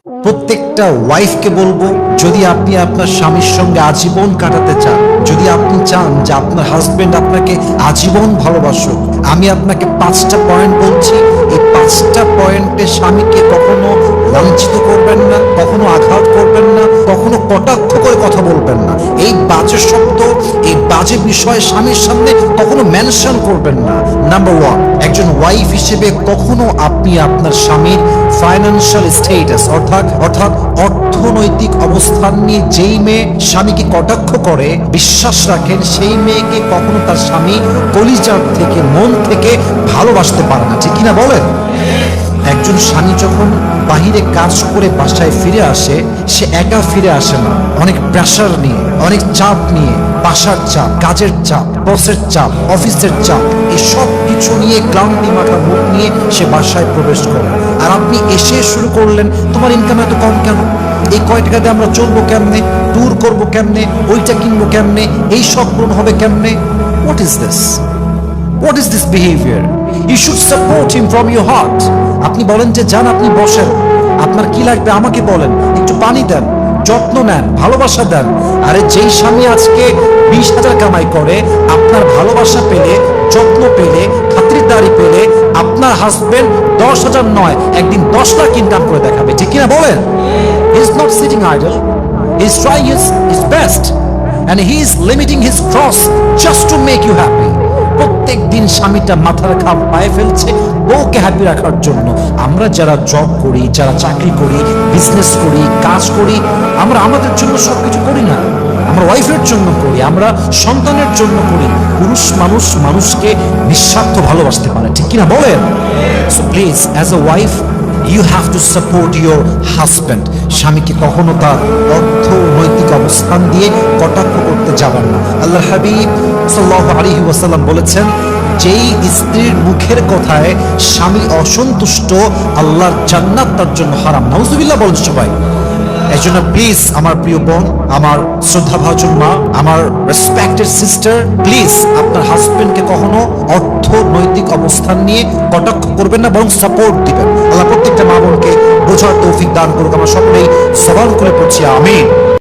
প্রত্যেকটা ওয়াইফকে বলবো, যদি আপনি আপনার স্বামীর সঙ্গে আজীবন কাটাতে চান, যদি আপনি চান যে আপনার হাজবেন্ড আপনাকে আজীবন ভালোবাসুক, আমি আপনাকে 5টা পয়েন্ট বলছি। এই 5টা পয়েন্টে স্বামীকে কখনো লাঞ্ছিত করবেন না, কখনো আঘাত করবেন না, কখনো কটাক্ষ করে কথা বলবেন না। এই বাজে শব্দ, এই বাজে বিষয় স্বামীর সামনে কখনো মেনশন করবেন না। নাম্বার 1, একজন ওয়াইফ হিসেবে কখনো আপনি আপনার স্বামীর ফাইন্যান্সিয়াল স্ট্যাটাস অর্থাৎ অর্থনৈতিক অবস্থান নিয়ে যেই মেয়ে স্বামীকে কটাক্ষ করে, বিশ্বাস রাখেন সেই মেয়েকে কখনো তার স্বামী কলিজার থেকে, মন থেকে ভালোবাসতে পারে না। ঠিক কিনা বলেন? একজন স্বামী যখন বাহিরে কাজ করে বাসায় ফিরে আসে, সে একা ফিরে আসে না, অনেক প্রেশার নিয়ে, অনেক চাপ নিয়ে, বাসার চাপ, কাজের চাপ, বসের চাপ, অফিসের চাপ, এই সব কিছু নিয়ে ক্লান্তি মাখা মুখ নিয়ে সে বাসায় প্রবেশ করে। আর আপনি এসে শুরু করলেন, তোমার ইনকাম এত কম কেন, এই কয় টাকা দিয়ে আমরা চলবো কেমনে, ট্যুর করবো কেমনে, ওইটা কিনবো কেমনে, এই সব পূরণ হবে কেমনে? What is this? What is this behavior? You should support him from your heart. আপনি বলেন যে যান, আপনি বসেন, আপনার কি লাগবে আমাকে বলেন, একটু পানি দেন, যত্ন নেন, ভালোবাসা দেন। আরে যেই স্বামী আজকে 20,000 কামাই করে, আপনার ভালোবাসা পেলে, যত্ন পেলে, খাতিরদারি পেলে, আপনার হাজবেন্ড 10,000 নয়, একদিন 10 লাখ ইনকাম করে দেখাবে। ঠিক কিনা বলেন? He is not sitting idle. He is trying his best and he is limiting his cross just to make you happy. প্রত্যেক দিন স্বামীটা মাথার ঘাম পায়ে ফেলছে বউকে হ্যাপি রাখার জন্য। আমরা যারা জব করি, যারা চাকরি করি, বিজনেস করি, কাজ করি, আমরা আমাদের জন্য সবকিছু করি না, আমরা ওয়াইফের জন্য করি, আমরা সন্তানের জন্য করি। পুরুষ মানুষ মানুষকে নিঃস্বার্থ ভালোবাসতে পারে। ঠিক কিনা বলেন? So please, as a wife you have to support your husband. স্বামীকে কখনো তার অর্থনৈতিক অবস্থান দিয়ে কটাক্ষ করতে যাবেন না। আল্লাহ হাবিব সাল্লাল্লাহু আলাইহি ওয়াসাল্লাম বলেছেন, যেই স্ত্রীর মুখের কথায় স্বামী অসন্তুষ্ট, আল্লাহর জান্নাত তার জন্য হারাম। নাউজুবিল্লাহ বলেন সবাই। এই জন্য প্লিজ আমার প্রিয় বোন, আমার শ্রদ্ধাভাজন মা, আমার রেসপেক্টেড সিস্টার, প্লিজ আপনার হাজবেন্ডকে কখনো অর্থনৈতিক অবস্থান নিয়ে কটাক্ষ করবেন না, বরং সাপোর্ট দিবেন। আল্লাহ প্রত্যেকটা মা বোনকে বোঝার তৌফিক দান করুক। আমরা সকলেই জবান করে পড়ছি আমিন।